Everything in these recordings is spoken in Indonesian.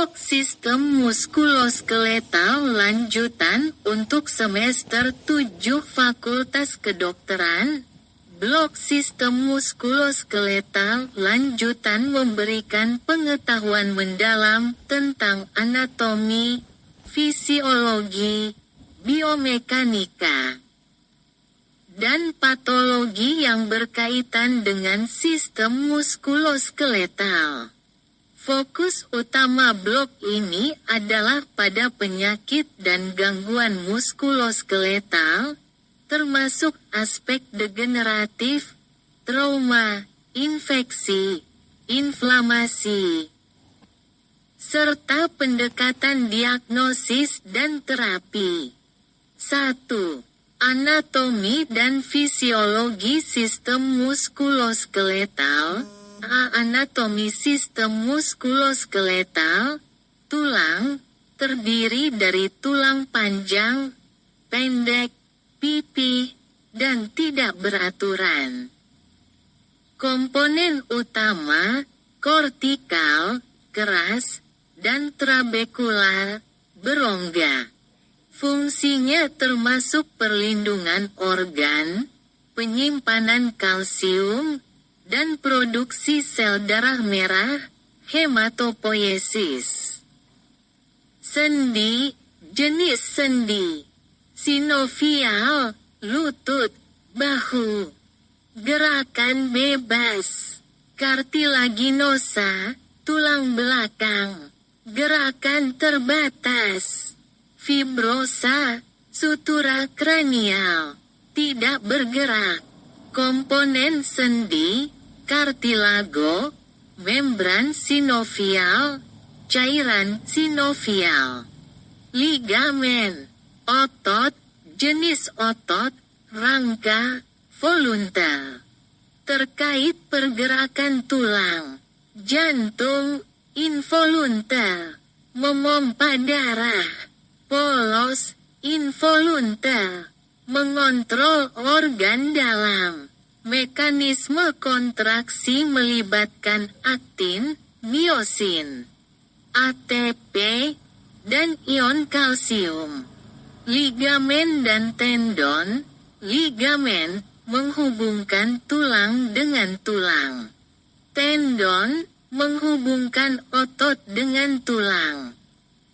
Blok Sistem Muskuloskeletal lanjutan untuk semester 7 Fakultas Kedokteran. Blok Sistem Muskuloskeletal lanjutan memberikan pengetahuan mendalam tentang anatomi, fisiologi, biomekanika, dan patologi yang berkaitan dengan sistem muskuloskeletal. Fokus utama blok ini adalah pada penyakit dan gangguan muskuloskeletal, termasuk aspek degeneratif, trauma, infeksi, inflamasi, serta pendekatan diagnosis dan terapi. 1. Anatomi dan fisiologi sistem muskuloskeletal. Anatomi sistem muskuloskeletal. Tulang terdiri dari tulang panjang, pendek, pipih, dan tidak beraturan. Komponen utama, kortikal, keras, dan trabekular, berongga. Fungsinya termasuk perlindungan organ, penyimpanan kalsium, dan produksi sel darah merah, hematopoiesis. Sendi, jenis sendi. Sinovial, lutut, bahu. Gerakan bebas. Kartilaginosa, tulang belakang. Gerakan terbatas. Fibrosa, sutura kranial. Tidak bergerak. Komponen sendi, kartilago, membran sinovial, cairan sinovial. Ligamen, otot, jenis otot, rangka, voluntar. Terkait pergerakan tulang, jantung, involuntar. Memompa darah, polos, involuntar. Mengontrol organ dalam. Mekanisme kontraksi melibatkan aktin, miosin, ATP, dan ion kalsium. Ligamen dan tendon. Ligamen menghubungkan tulang dengan tulang. Tendon menghubungkan otot dengan tulang.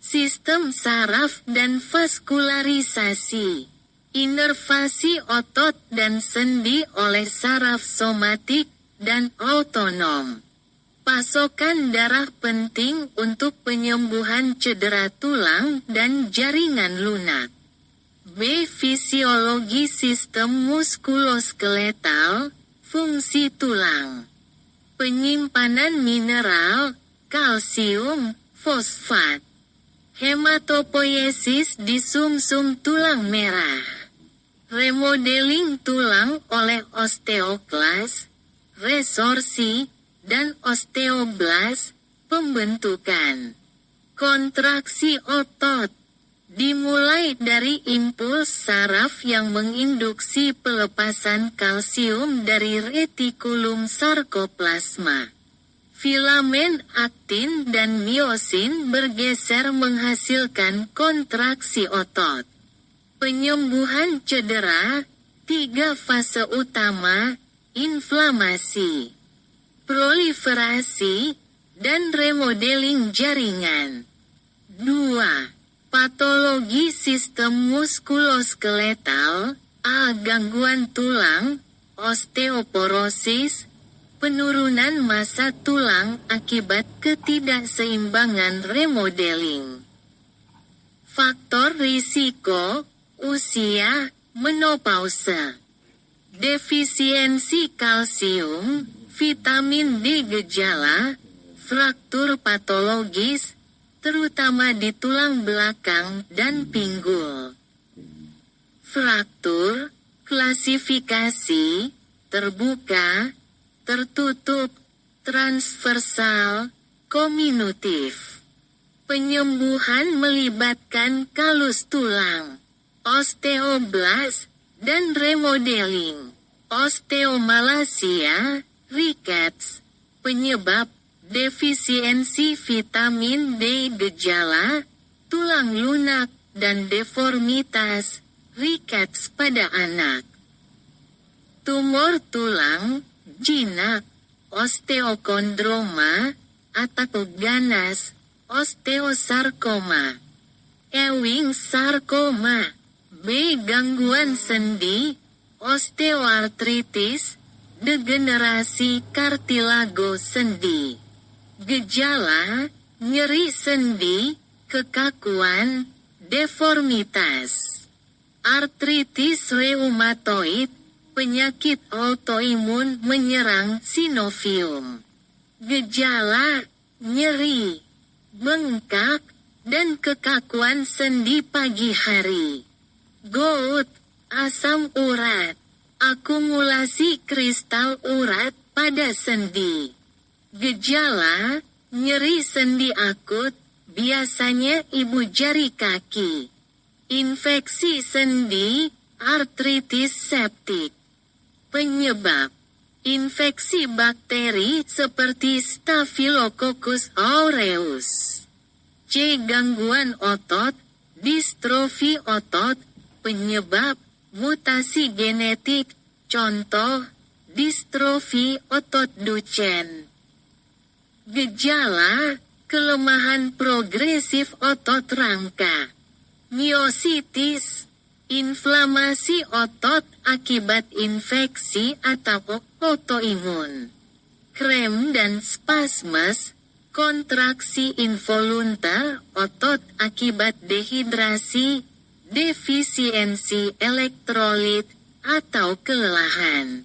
Sistem saraf dan vaskularisasi. Inervasi otot dan sendi oleh saraf somatik dan autonom. Pasokan darah penting untuk penyembuhan cedera tulang dan jaringan lunak. B. Fisiologi sistem muskuloskeletal, fungsi tulang. Penyimpanan mineral, kalsium, fosfat. Hematopoiesis di sumsum tulang merah. Remodeling tulang oleh osteoklas, resorsi, dan osteoblas, pembentukan. Kontraksi otot. Dimulai dari impuls saraf yang menginduksi pelepasan kalsium dari retikulum sarkoplasma. Filamen aktin dan miosin bergeser menghasilkan kontraksi otot. Penyembuhan cedera, 3 fase utama, inflamasi, proliferasi, dan remodeling jaringan. 2. Patologi sistem muskuloskeletal, gangguan tulang, osteoporosis, penurunan massa tulang akibat ketidakseimbangan remodeling. Faktor risiko, usia, menopause. Defisiensi kalsium, vitamin D gejala, fraktur patologis, terutama di tulang belakang dan pinggul. Fraktur, klasifikasi, terbuka, tertutup, transversal, kominutif. Penyembuhan melibatkan kalus tulang, osteoblas, dan remodeling. Osteomalacia, rickets, penyebab, Defisiensi vitamin D, gejala tulang lunak dan deformitas rickets pada anak. Tumor tulang, jinak, osteokondroma, atau ganas, osteosarkoma. Ewing sarkoma. B. Gangguan sendi, osteoartritis, degenerasi kartilago sendi. Gejala, nyeri sendi, kekakuan, deformitas. Artritis reumatoid, penyakit autoimun menyerang sinovium. Gejala, nyeri, bengkak, dan kekakuan sendi pagi hari. Gout, asam urat, akumulasi kristal urat pada sendi. Gejala, nyeri sendi akut, biasanya ibu jari kaki. Infeksi sendi, artritis septik. Penyebab, infeksi bakteri seperti Staphylococcus aureus. C. Gangguan otot, distrofi otot, penyebab, mutasi genetik, contoh, distrofi otot Duchenne. Gejala, kelemahan progresif otot rangka. Miositis, inflamasi otot akibat infeksi atau autoimun. Krem dan spasmes, kontraksi involuntar otot akibat dehidrasi, defisiensi elektrolit, atau kelelahan.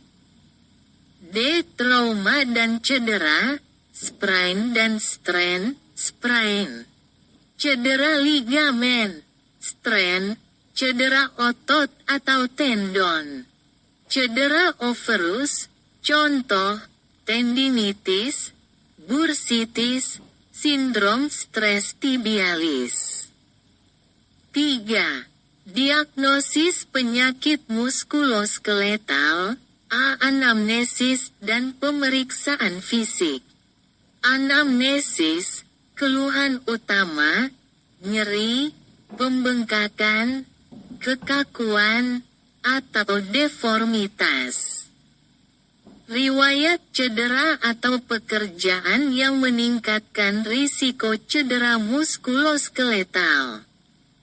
D. Trauma dan cedera, sprain dan strain, sprain. Cedera ligamen, strain, cedera otot atau tendon. Cedera overus, contoh, tendinitis, bursitis, sindrom stres tibialis. 3. Diagnosis penyakit muskuloskeletal, A. Anamnesis dan pemeriksaan fisik. Anamnesis, keluhan utama, nyeri, pembengkakan, kekakuan, atau deformitas. Riwayat cedera atau pekerjaan yang meningkatkan risiko cedera muskuloskeletal.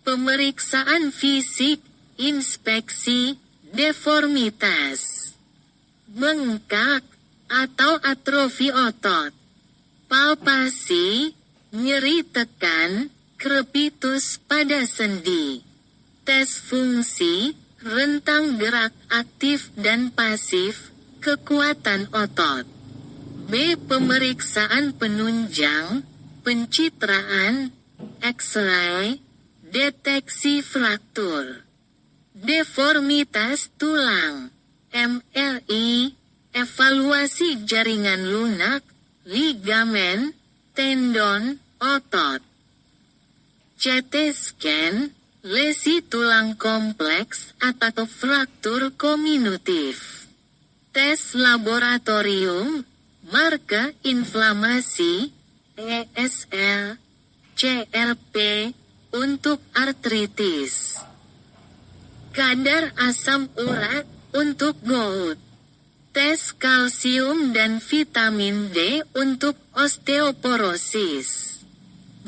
Pemeriksaan fisik, inspeksi, deformitas. Bengkak, atau atrofi otot. Palpasi, nyeri tekan, krepitus pada sendi. Tes fungsi, rentang gerak aktif dan pasif, kekuatan otot. B. Pemeriksaan penunjang, pencitraan, X-ray, deteksi fraktur. Deformitas tulang, MRI, evaluasi jaringan lunak, ligamen, tendon, otot. CT scan, lesi tulang kompleks atau fraktur kominutif. Tes laboratorium, marker inflamasi, ESL, CRP, untuk artritis. Kadar asam urat, untuk gout. Tes kalsium dan vitamin D untuk osteoporosis.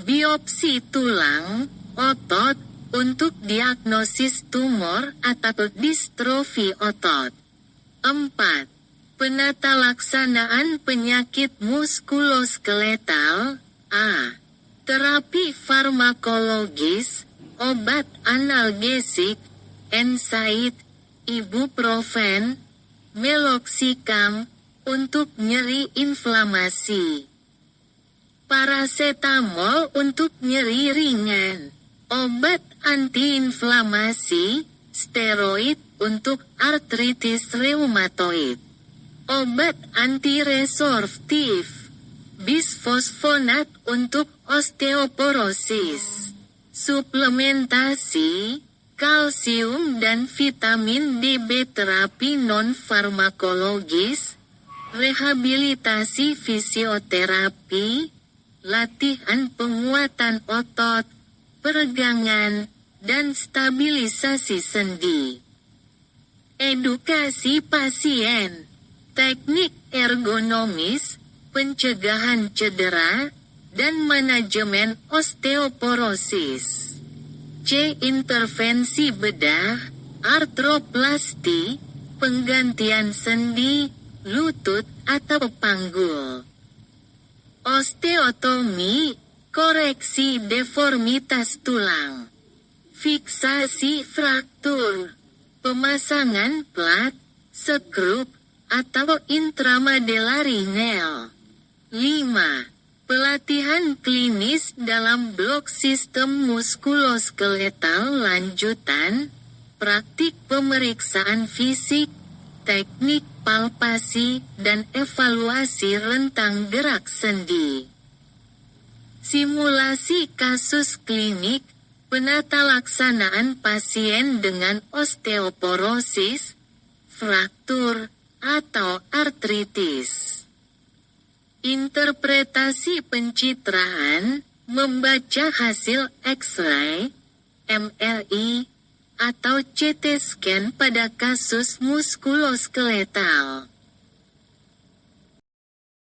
Biopsi tulang, otot, untuk diagnosis tumor atau distrofi otot. 4. Penata laksanaan penyakit muskuloskeletal, A. Terapi farmakologis, obat analgesik, NSAID, ibuprofen, meloxicam, untuk nyeri inflamasi. Parasetamol untuk nyeri ringan. Obat antiinflamasi, steroid untuk artritis reumatoid. Obat antiresorptif, bisfosfonat untuk osteoporosis. Suplementasi, kalsium dan vitamin D. B. Terapi non-farmakologis, rehabilitasi fisioterapi, latihan penguatan otot, peregangan, dan stabilisasi sendi. Edukasi pasien, teknik ergonomis, pencegahan cedera, dan manajemen osteoporosis. C. Intervensi bedah, artroplasti, penggantian sendi, lutut atau panggul. Osteotomi, koreksi deformitas tulang. Fiksasi fraktur, pemasangan plat, skrup, atau intramedullary nail. 5. Pelatihan klinis dalam blok sistem muskuloskeletal lanjutan, praktik pemeriksaan fisik, teknik palpasi, dan evaluasi rentang gerak sendi. Simulasi kasus klinik, penata laksanaan pasien dengan osteoporosis, fraktur, atau artritis. Interpretasi pencitraan, membaca hasil X-ray, MRI, atau CT scan pada kasus muskuloskeletal.